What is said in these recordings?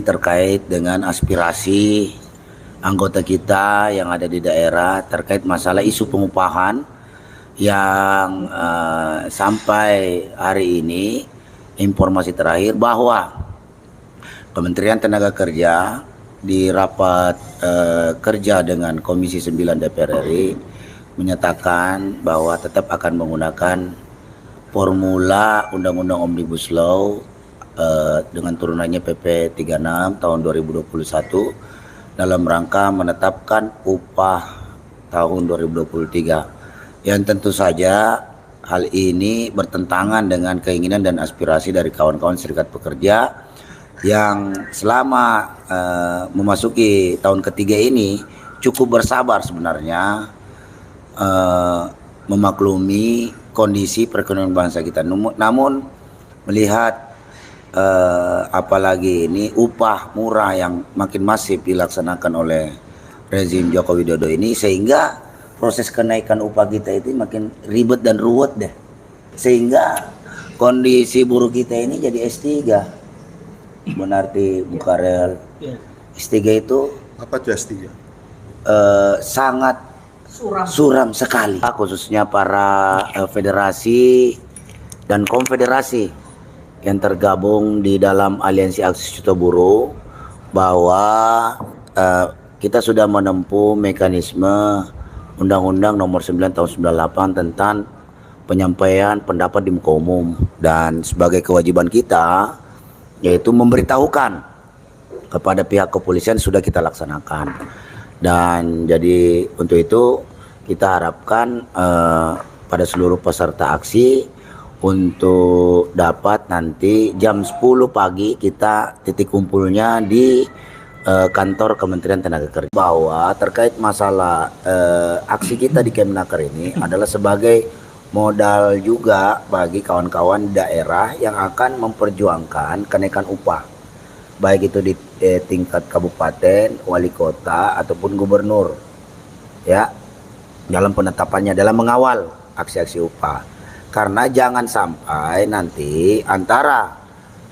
terkait dengan aspirasi anggota kita yang ada di daerah terkait masalah isu pengupahan yang sampai hari ini informasi terakhir bahwa Kementerian Tenaga Kerja di rapat kerja dengan Komisi 9 DPR RI menyatakan bahwa tetap akan menggunakan formula Undang-Undang Omnibus Law dengan turunannya PP 36 tahun 2021 dalam rangka menetapkan upah tahun 2023 yang tentu saja hal ini bertentangan dengan keinginan dan aspirasi dari kawan-kawan serikat pekerja yang selama memasuki tahun ketiga ini cukup bersabar sebenarnya memaklumi kondisi perekonomian bangsa kita. Namun melihat apalagi ini upah murah yang makin masif dilaksanakan oleh rezim Joko Widodo ini, sehingga proses kenaikan upah kita itu makin ribet dan ruwet deh, sehingga kondisi buruh kita ini jadi S3. Berarti Bukarel S3 itu apa tuh S3? Sangat suram sekali, khususnya para federasi dan konfederasi yang tergabung di dalam Aliansi Aksi Juta Buruh, bahwa kita sudah menempuh mekanisme Undang-Undang Nomor 9 Tahun 98 tentang penyampaian pendapat di muka umum, dan sebagai kewajiban kita yaitu memberitahukan kepada pihak kepolisian sudah kita laksanakan. Dan jadi untuk itu kita harapkan pada seluruh peserta aksi untuk dapat nanti jam 10 pagi kita titik kumpulnya di kantor Kementerian Tenaga Kerja, bahwa terkait masalah aksi kita di Kemnaker ini adalah sebagai modal juga bagi kawan-kawan daerah yang akan memperjuangkan kenaikan upah, baik itu di tingkat kabupaten, wali kota ataupun gubernur, ya, dalam penetapannya, dalam mengawal aksi-aksi upah. Karena jangan sampai nanti antara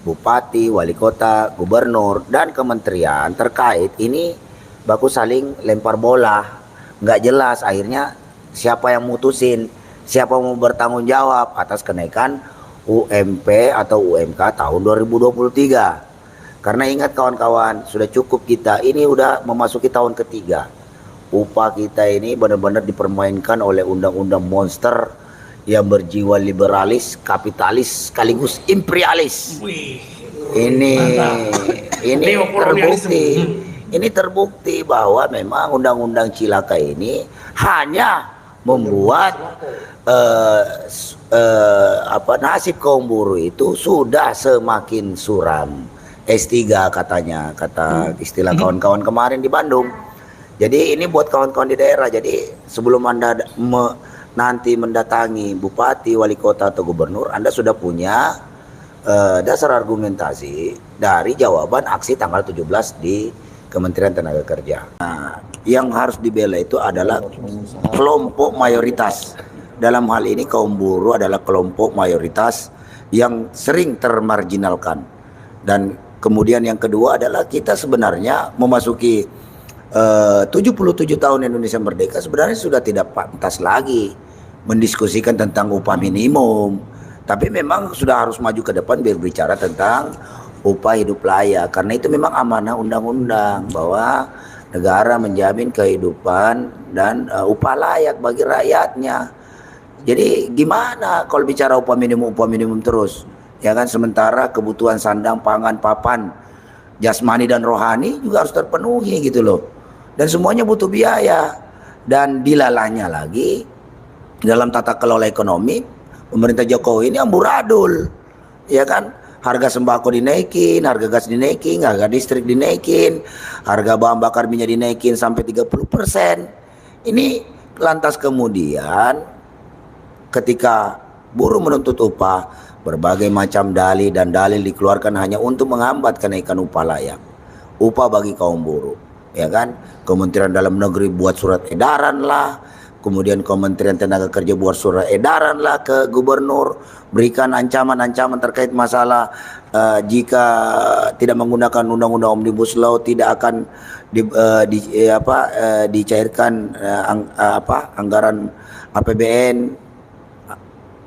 bupati, wali kota, gubernur, dan kementerian terkait ini baku saling lempar bola, nggak jelas akhirnya siapa yang mutusin, siapa mau bertanggung jawab atas kenaikan UMP atau UMK tahun 2023. Karena ingat kawan-kawan, sudah cukup kita, ini udah memasuki tahun ketiga. Upah kita ini benar-benar dipermainkan oleh undang-undang monster yang berjiwa liberalis, kapitalis, sekaligus imperialis. Ini terbukti. Ini terbukti bahwa memang undang-undang cilaka ini hanya membuat nasib kaum buruh itu sudah semakin suram. S3 katanya, kata istilah kawan-kawan kemarin di Bandung. Jadi ini buat kawan-kawan di daerah. Jadi sebelum Anda nanti mendatangi bupati, wali kota atau gubernur, Anda sudah punya dasar argumentasi dari jawaban aksi tanggal 17 di Kementerian Tenaga Kerja. Nah, yang harus dibela itu adalah kelompok mayoritas. Dalam hal ini kaum buruh adalah kelompok mayoritas yang sering termarginalkan. Dan kemudian yang kedua adalah kita sebenarnya memasuki 77 tahun Indonesia merdeka, sebenarnya sudah tidak pantas lagi mendiskusikan tentang upah minimum, tapi memang sudah harus maju ke depan berbicara tentang upah hidup layak, karena itu memang amanah undang-undang bahwa negara menjamin kehidupan dan upah layak bagi rakyatnya. Jadi gimana kalau bicara upah minimum terus, ya kan, sementara kebutuhan sandang, pangan, papan, jasmani dan rohani juga harus terpenuhi gitu loh. Dan semuanya butuh biaya. Dan dilalahnya lagi dalam tata kelola ekonomi, pemerintah Jokowi ini amburadul, ya kan, harga sembako dinaikin, harga gas dinaikin, harga listrik dinaikin, harga bahan bakar minyak dinaikin sampai 30%. Ini lantas kemudian ketika buruh menuntut upah, berbagai macam dalih dan dalil dikeluarkan hanya untuk menghambat kenaikan upah layak, upah bagi kaum buruh, ya kan. Kementerian Dalam Negeri buat surat edaran lah, kemudian Kementerian Tenaga Kerja buat surat edaran lah ke gubernur, berikan ancaman-ancaman terkait masalah jika tidak menggunakan undang-undang Omnibus Law tidak akan dicairkan anggaran APBN,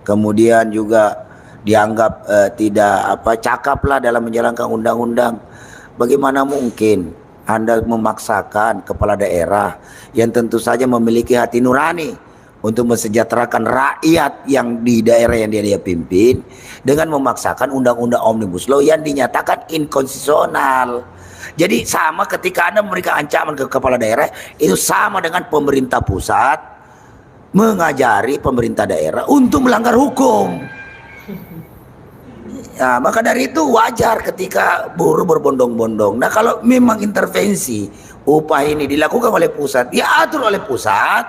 kemudian juga dianggap tidak cakap lah dalam menjalankan undang-undang. Bagaimana mungkin Anda memaksakan kepala daerah yang tentu saja memiliki hati nurani untuk mensejahterakan rakyat yang di daerah yang dia pimpin dengan memaksakan undang-undang Omnibus Law yang dinyatakan inkonstitusional. Jadi sama ketika Anda memberikan ancaman ke kepala daerah, itu sama dengan pemerintah pusat mengajari pemerintah daerah untuk melanggar hukum. Ya, maka dari itu wajar ketika buruh berbondong-bondong. Nah, kalau memang intervensi upah ini dilakukan oleh pusat, ya atur oleh pusat.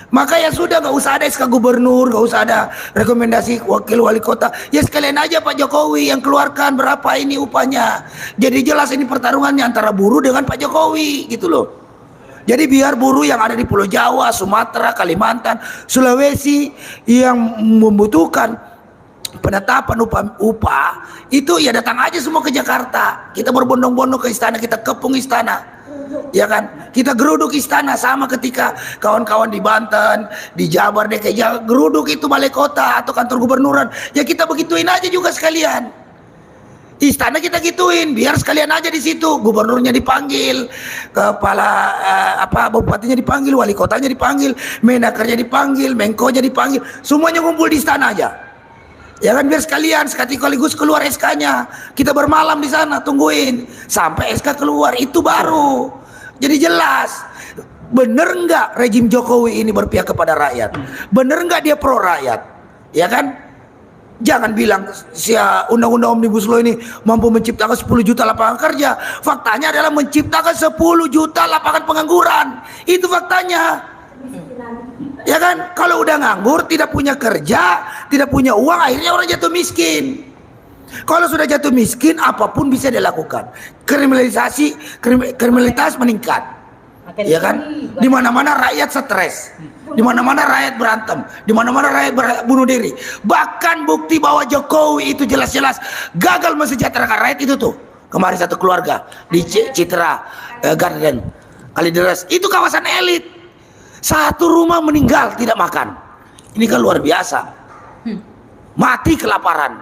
Maka ya sudah, nggak usah ada SK gubernur, nggak usah ada rekomendasi wakil wali kota. Ya sekalian aja Pak Jokowi yang keluarkan berapa ini upahnya. Jadi jelas ini pertarungannya antara buruh dengan Pak Jokowi gitu loh. Jadi biar buruh yang ada di Pulau Jawa, Sumatera, Kalimantan, Sulawesi yang membutuhkan penetapan upah itu ya datang aja semua ke Jakarta. Kita berbondong-bondong ke istana, kita kepung istana, ya kan, kita geruduk istana. Sama ketika kawan-kawan di Banten, di Jabar, DKI geruduk itu balai kota atau kantor gubernuran, ya kita begituin aja juga sekalian. Istana kita gituin, biar sekalian aja di situ. Gubernurnya dipanggil, kepala bupatinya dipanggil, wali kotanya dipanggil, menakernya dipanggil, menkonya dipanggil, semuanya ngumpul di istana aja. Ya kan, biar sekalian sekaligus keluar SK-nya. Kita bermalam di sana tungguin sampai SK keluar, itu baru jadi jelas. Bener nggak rejim Jokowi ini berpihak kepada rakyat? Bener nggak dia pro rakyat? Ya kan? Jangan bilang undang-undang Omnibus Law ini mampu menciptakan 10 juta lapangan kerja. Faktanya adalah menciptakan 10 juta lapangan pengangguran. Itu faktanya. Ya kan, kalau udah nganggur, tidak punya kerja, tidak punya uang, akhirnya orang jatuh miskin. Kalau sudah jatuh miskin, apapun bisa dilakukan. Kriminalitas meningkat. Ya kan, di mana-mana rakyat stres, di mana-mana rakyat berantem, di mana-mana rakyat bunuh diri. Bahkan bukti bahwa Jokowi itu jelas-jelas gagal mensejahterakan rakyat itu tuh. Kemarin satu keluarga di Citra Garden, Kalideres, itu kawasan elit. Satu rumah meninggal tidak makan. Ini kan luar biasa. Mati kelaparan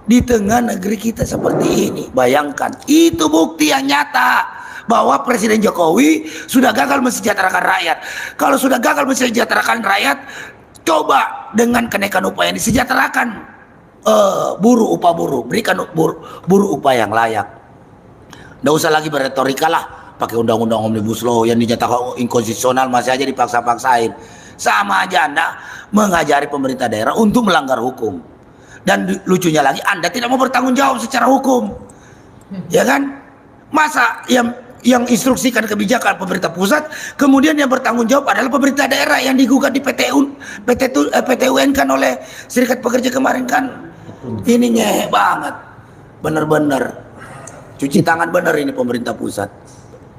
di tengah negeri kita seperti ini. Bayangkan, itu bukti yang nyata bahwa Presiden Jokowi sudah gagal mensejahterakan rakyat. Kalau sudah gagal mensejahterakan rakyat, coba dengan kenaikan upah yang disejahterakan buruh, upah buruh, berikan buruh upah yang layak. Nggak usah lagi berretorika lah, pakai undang-undang Omnibus Law yang dinyatakan inkonstitusional masih aja dipaksa-paksain. Sama aja Anda mengajari pemerintah daerah untuk melanggar hukum. Dan lucunya lagi, Anda tidak mau bertanggung jawab secara hukum. Ya kan? Masa yang instruksikan kebijakan pemerintah pusat, kemudian yang bertanggung jawab adalah pemerintah daerah yang digugat di PT UN kan oleh Serikat Pekerja kemarin kan. Ini ngehe banget. Bener-bener cuci tangan bener ini pemerintah pusat.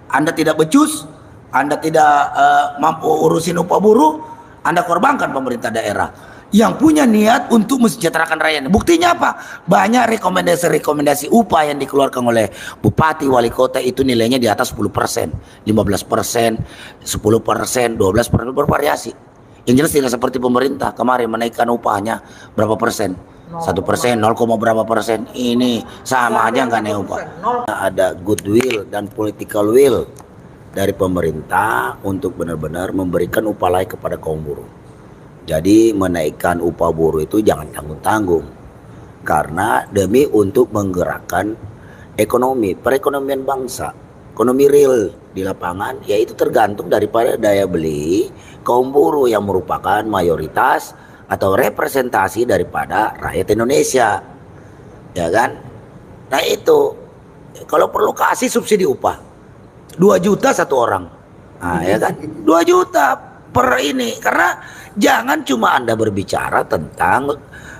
Anda tidak becus, Anda tidak mampu urusin upah buruh, Anda korbankan pemerintah daerah yang punya niat untuk mensejahterakan rakyat. Buktinya apa? Banyak rekomendasi upah yang dikeluarkan oleh bupati, wali kota itu nilainya di atas 10%, 15%, 10%, 12% bervariasi. Yang jelas tidak seperti pemerintah kemarin menaikkan upahnya berapa persen? 1%, 0, berapa persen. Ini sama aja nggak naik upah. Ada goodwill dan political will dari pemerintah untuk benar-benar memberikan upah layak kepada kaum buruh. Jadi menaikkan upah buruh itu jangan tanggung-tanggung, karena demi untuk menggerakkan ekonomi, perekonomian bangsa, ekonomi real di lapangan, yaitu tergantung daripada daya beli kaum buruh yang merupakan mayoritas atau representasi daripada rakyat Indonesia, ya kan? Nah itu, kalau perlu kasih subsidi upah 2 juta satu orang, nah, ya kan? 2 juta per ini, karena jangan cuma Anda berbicara tentang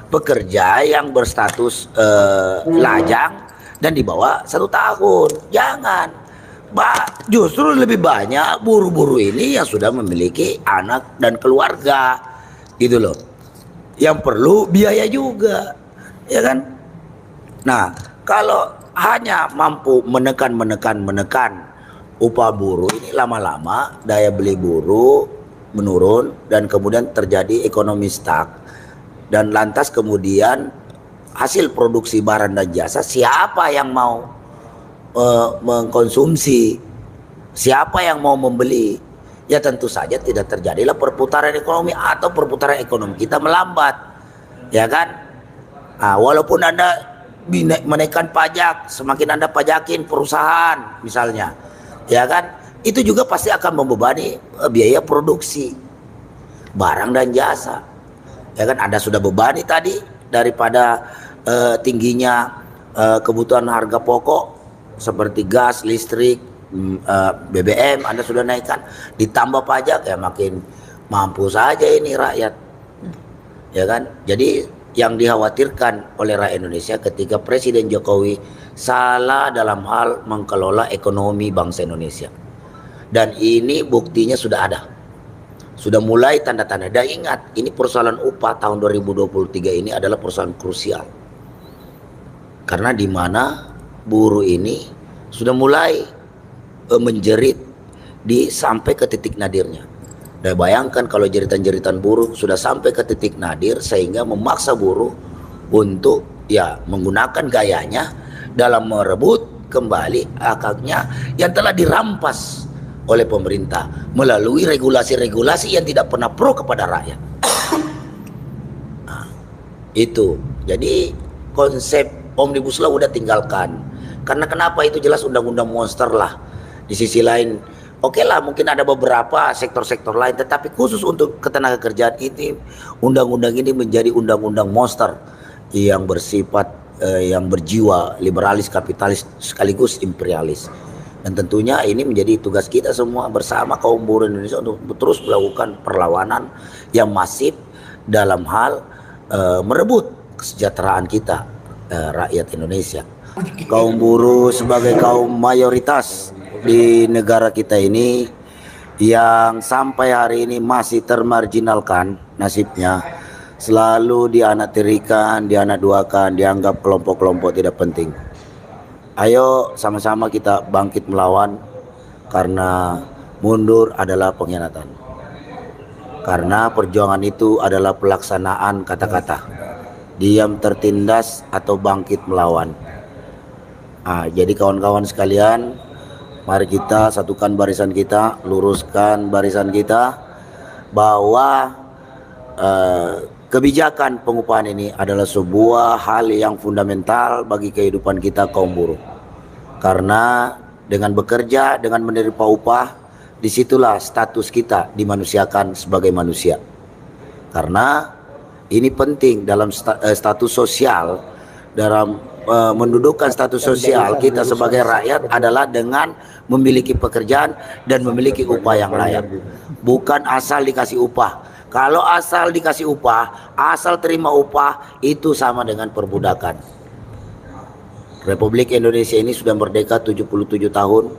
pekerja yang berstatus lajang dan di bawah 1 tahun, jangan. Justru lebih banyak buruh-buruh ini yang sudah memiliki anak dan keluarga, gitu loh. Yang perlu biaya juga, ya kan? Nah, kalau hanya mampu menekan upah buruh ini, lama-lama daya beli buruh menurun dan kemudian terjadi ekonomi stuck, dan lantas kemudian hasil produksi barang dan jasa siapa yang mau mengkonsumsi, siapa yang mau membeli? Ya tentu saja tidak terjadilah perputaran ekonomi, atau perputaran ekonomi kita melambat, ya kan? Nah, walaupun Anda menaikkan pajak, semakin Anda pajakin perusahaan misalnya, ya kan, itu juga pasti akan membebani biaya produksi barang dan jasa, ya kan. Anda sudah bebani tadi daripada tingginya kebutuhan harga pokok seperti gas, listrik, BBM, Anda sudah naikkan, ditambah pajak, ya makin mampu saja ini rakyat, ya kan. Jadi yang dikhawatirkan oleh rakyat Indonesia ketika Presiden Jokowi salah dalam hal mengelola ekonomi bangsa Indonesia. Dan ini buktinya sudah ada. Sudah mulai tanda-tanda. Dan ingat, ini persoalan upah tahun 2023 ini adalah persoalan krusial. Karena di mana buruh ini sudah mulai menjerit sampai ke titik nadirnya. Dan bayangkan kalau jeritan-jeritan buruh sudah sampai ke titik nadir sehingga memaksa buruh untuk ya menggunakan gayanya dalam merebut kembali hak-haknya yang telah dirampas oleh pemerintah melalui regulasi-regulasi yang tidak pernah pro kepada rakyat. Nah, itu. Jadi konsep Omnibus Law udah tinggalkan. Karena kenapa? Itu jelas undang-undang monster lah. Di sisi lain, oke lah, mungkin ada beberapa sektor-sektor lain, tetapi khusus untuk ketenagakerjaan ini, undang-undang ini menjadi undang-undang monster yang bersifat yang berjiwa liberalis, kapitalis, sekaligus imperialis. Dan tentunya ini menjadi tugas kita semua bersama kaum buruh Indonesia untuk terus melakukan perlawanan yang masif dalam hal merebut kesejahteraan kita, rakyat Indonesia. Kaum buruh sebagai kaum mayoritas di negara kita ini yang sampai hari ini masih termarginalkan nasibnya, selalu dianaktirikan, dianakduakan, dianggap kelompok-kelompok tidak penting. Ayo sama-sama kita bangkit melawan, karena mundur adalah pengkhianatan. Karena perjuangan itu adalah pelaksanaan kata-kata, diam tertindas atau bangkit melawan. Jadi kawan-kawan sekalian, mari kita satukan barisan kita, luruskan barisan kita, bahwa kebijakan pengupahan ini adalah sebuah hal yang fundamental bagi kehidupan kita kaum buruh. Karena dengan bekerja, dengan menerima upah, disitulah status kita dimanusiakan sebagai manusia. Karena ini penting dalam status sosial, dalam mendudukan status sosial kita sebagai rakyat adalah dengan memiliki pekerjaan dan memiliki upah yang layak. Bukan asal dikasih upah. Kalau asal dikasih upah, asal terima upah, itu sama dengan perbudakan. Republik Indonesia ini sudah merdeka 77 tahun.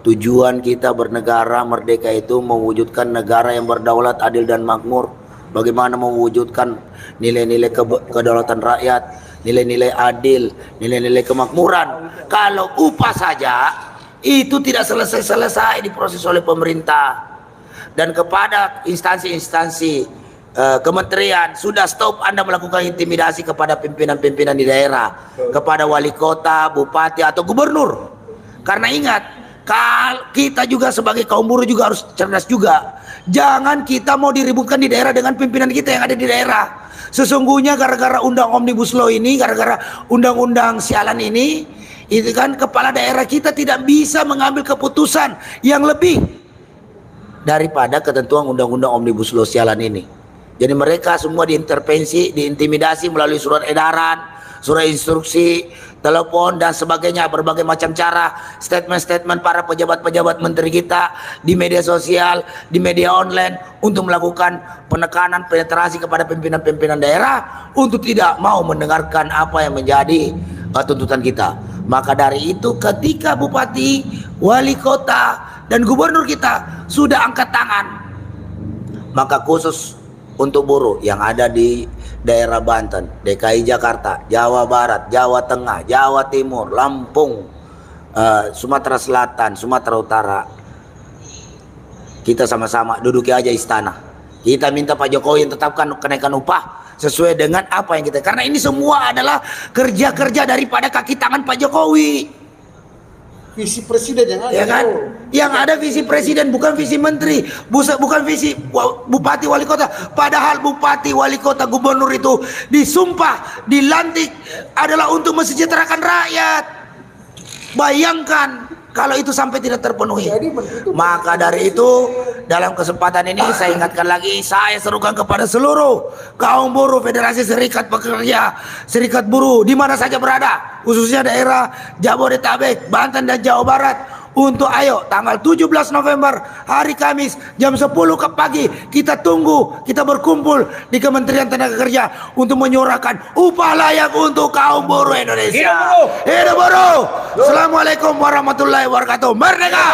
Tujuan kita bernegara merdeka itu mewujudkan negara yang berdaulat, adil dan makmur. Bagaimana mewujudkan nilai-nilai kedaulatan rakyat, nilai-nilai adil, nilai-nilai kemakmuran. Kalau upah saja itu tidak selesai-selesai diproses oleh pemerintah. Dan kepada instansi-instansi kementerian, sudah stop Anda melakukan intimidasi kepada pimpinan-pimpinan di daerah, kepada wali kota, bupati atau gubernur. Karena ingat, kita juga sebagai kaum buruh juga harus cerdas juga. Jangan kita mau diributkan di daerah dengan pimpinan kita yang ada di daerah. Sesungguhnya gara-gara undang Omnibus Law ini, gara-gara undang-undang sialan ini, itu kan kepala daerah kita tidak bisa mengambil keputusan yang lebih daripada ketentuan undang-undang Omnibus Law sialan ini. Jadi mereka semua diintervensi, diintimidasi melalui surat edaran, surat instruksi, telepon dan sebagainya, berbagai macam cara, statement-statement para pejabat-pejabat menteri kita di media sosial, di media online, untuk melakukan penekanan, penetrasi kepada pimpinan-pimpinan daerah untuk tidak mau mendengarkan apa yang menjadi tuntutan kita. Maka dari itu ketika bupati, wali kota, dan gubernur kita sudah angkat tangan, maka khusus untuk buruh yang ada di daerah Banten, DKI Jakarta, Jawa Barat, Jawa Tengah, Jawa Timur, Lampung, Sumatera Selatan, Sumatera Utara, kita sama-sama duduki aja istana. Kita minta Pak Jokowi yang tetapkan kenaikan upah sesuai dengan apa yang kita, karena ini semua adalah kerja-kerja daripada kaki tangan Pak Jokowi. Visi presiden yang ada, Ya kan? Yang ada visi presiden, bukan visi menteri, bukan visi bupati wali kota. Padahal bupati wali kota gubernur itu disumpah, dilantik adalah untuk mensejahterakan rakyat. Bayangkan kalau itu sampai tidak terpenuhi. Maka dari itu dalam kesempatan ini saya ingatkan lagi, saya serukan kepada seluruh kaum buruh, Federasi Serikat Pekerja, Serikat Buruh di mana saja berada, khususnya daerah Jabodetabek, Banten dan Jawa Barat, untuk ayo tanggal 17 November hari Kamis jam 10 ke pagi kita tunggu, kita berkumpul di Kementerian Tenaga Kerja untuk menyuarakan upah layak untuk kaum buruh Indonesia. Hidup buruh! Hidup buruh! Assalamualaikum warahmatullahi wabarakatuh. Merdeka!